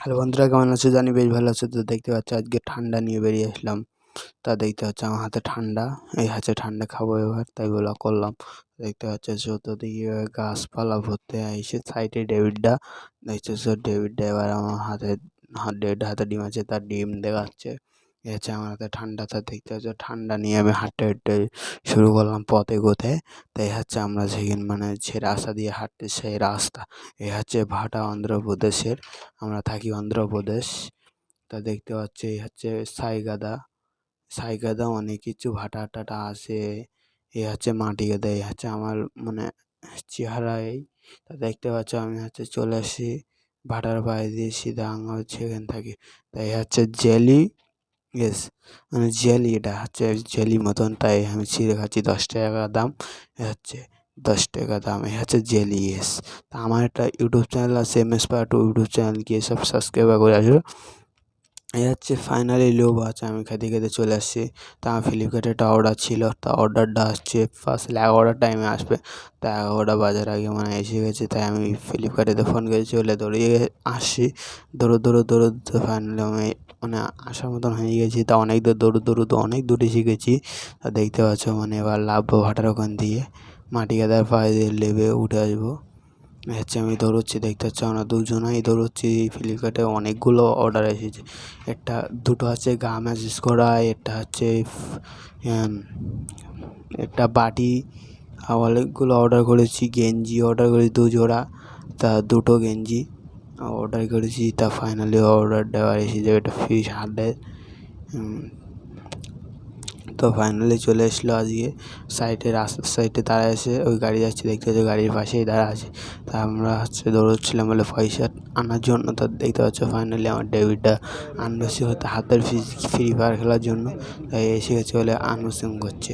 Hello বন্ধুরা, কেমন আছো? জানি বেশ ভালো আছো। তো দেখতে পাচ্ছ আজকে ঠান্ডা নিয়ে বেরিয়ে আসলাম। তা দেখতে পাচ্ছ আমার হাতে ঠান্ডা, এই হাতে ঠান্ডা খাবো এবার, তাই ব্লগ করলাম। দেখতে পাচ্ছ চতুর্দিকে গাছপালা ভর্তি এসে সাইডে ডেভিডটা দেখতেছো। ডেভিডটা এবার আমার ডেভিড হাতে ডিম আছে, তার ডিম দেখাচ্ছে। এ হচ্ছে আমার হাতে ঠান্ডা। তা দেখতে পাচ্ছ ঠান্ডা নিয়ে আমি হাঁটতে হাঁটতে শুরু করলাম পথ এগোতে। তাই হচ্ছে আমরা সেখানে মানে যে রাস্তা দিয়ে হাঁটতে সেই রাস্তা এ হচ্ছে ভাটা অন্ধ্রপ্রদেশের। আমরা থাকি অন্ধ্রপ্রদেশ। তা দেখতে পাচ্ছি এই হচ্ছে সাই গাদা অনেক কিছু ভাটা টাটা আসে। এ হচ্ছে মাটি গাদা, এই হচ্ছে আমার মানে চেহারা এই। তা দেখতে পাচ্ছ আমি হচ্ছে চলে আসি ভাটার বাইরে দিয়ে সিধা আঙ্গা হচ্ছে এখানে থাকি। তাই হচ্ছে জেলি, ইয়েস মানে জেলি, এটা হচ্ছে জেলি মতন। তাই আমি ছিঁড়ে খাচ্ছি, 10 টাকা দাম। এ হচ্ছে 10 টাকা দাম, এ হচ্ছে জেলি, ইয়েস। তা আমার একটা ইউটিউব চ্যানেল আছে, MS Part2 ইউটিউব চ্যানেল, গিয়ে সব সাবস্ক্রাইব করে আসো। এই হচ্ছে ফাইনালি লোভ আছে, আমি খেতে খেতে চলে আসছি। তা আমার ফ্লিপকার্টে একটা অর্ডার ছিল, তা অর্ডারটা আসছে ফার্স্ট 11টার টাইমে আসবে। তা 11টা বাজার আগে মানে এসে গেছে। তাই আমি ফ্লিপকার্টেতে ফোন করে চলে দৌড়িয়ে আসছি। দৌড়োতে ফাইনালি আমি মানে আসার মতন হয়ে গেছি। তা অনেক দূর দৌড়োতে অনেক দূরে শিখেছি। তা দেখতে পাচ্ছ মানে এবার লাভবো ভাটার ওখান দিয়ে, মাটি গাদার পায়ে দিয়ে লেবে উঠে আসবো। হচ্ছে আমি দৌড়চ্ছি, দেখতে পাচ্ছ আমরা দুজনেই দৌড়চ্ছি। ফ্লিপকার্টে অনেকগুলো অর্ডার এসেছে। দুটো আছে গা ম্যাসেজ করা, একটা হচ্ছে একটা বাটি। আর অনেকগুলো অর্ডার করেছি। গেঞ্জি অর্ডার করেছি 2 জোড়া, তা 2টো গেঞ্জি অর্ডার করেছি। তা ফাইনালি অর্ডার দেওয়া এসে যাবে, একটা ফিশ হার্ডের। তো ফাইনালি চলে এসলো আজকে। রাস্তার সাইডে দাঁড়ায় আছে, ওই গাড়ি যাচ্ছে, দেখতে পাচ্ছ গাড়ির পাশেই দাঁড়া আছে। তা আমরা হচ্ছে দৌড়চ্ছিলাম বলে পয়সা আনার জন্য। তা দেখতে পাচ্ছ ফাইনালি আমার ডেবিটটা আনবক্সিং হতে হাতের ফ্রি ফায়ার খেলার জন্য। তাই এসে গেছে বলে আনবক্সিং করছে।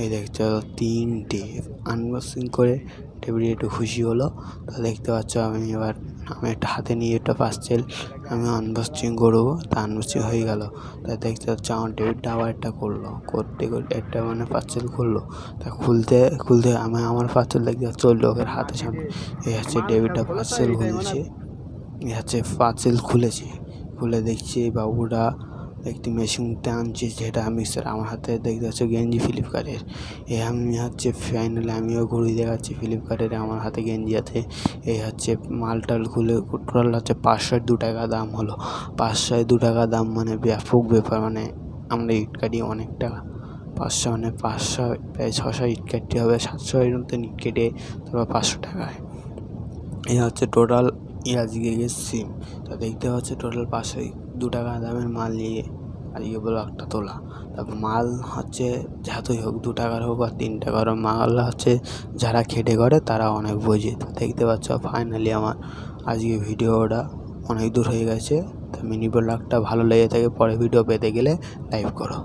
এই দেখছো 3টে আনবক্সিং করে ডেবিট একটু খুশি হলো। তা দেখতে পাচ্ছ আমি একটা হাতে নিয়ে একটা পার্সেল আমি আনবক্সিং করবো। তা আনবক্সিং হয়ে গেল। তা দেখতে পাচ্ছ আমার ডেবিটটা আবার একটা করতে একটা মানে পার্সেল করলো। তা খুলতে আমার পার্সেল দেখতে পাচ্ছ লোকের হাতের সামনে। এই হচ্ছে ডেবিটটা পার্সেল খুলছে, এই হচ্ছে পার্সেল খুলে দেখছি বাবুরা একটি মেশিনটা আনছে, যেটা মিক্সার। আমার হাতে দেখতে পাচ্ছ গেঞ্জি ফ্লিপকার্টের। আমি হচ্ছে ফাইনালি আমিও ঘুরে দেখাচ্ছি ফ্লিপকার্টের, আমার হাতে গেঞ্জি আছে। এই হচ্ছে মালটাল খুলে টোটাল হচ্ছে 502 টাকা দাম হলো। 502 টাকা দাম মানে ব্যাপক ব্যাপার। মানে আমরা ইট কাটি অনেক টাকা। 500 মানে 500 প্রায় 600 ইট কাটতে হবে, 700 এর মতন ইট কেটে তারপর 500 টাকায়। এই হচ্ছে টোটাল আজকে সিম। তা দেখতে পাচ্ছ টোটাল 502 টাকা দামের মাল নিয়ে আজকে ব্লগটা তোলা। তারপর মাল হচ্ছে যতই হোক 2 টাকার হোক আর 3 টাকার মাল হচ্ছে যারা খেটে করে তারা অনেক বোঝে। তো দেখতে পাচ্ছ ফাইনালি আমার আজকে ভিডিওটা অনেক দূর হয়ে গেছে। তা মিনি ব্লগটা ভালো লেগে থাকে, পরে ভিডিও পেতে গেলে লাইক করো।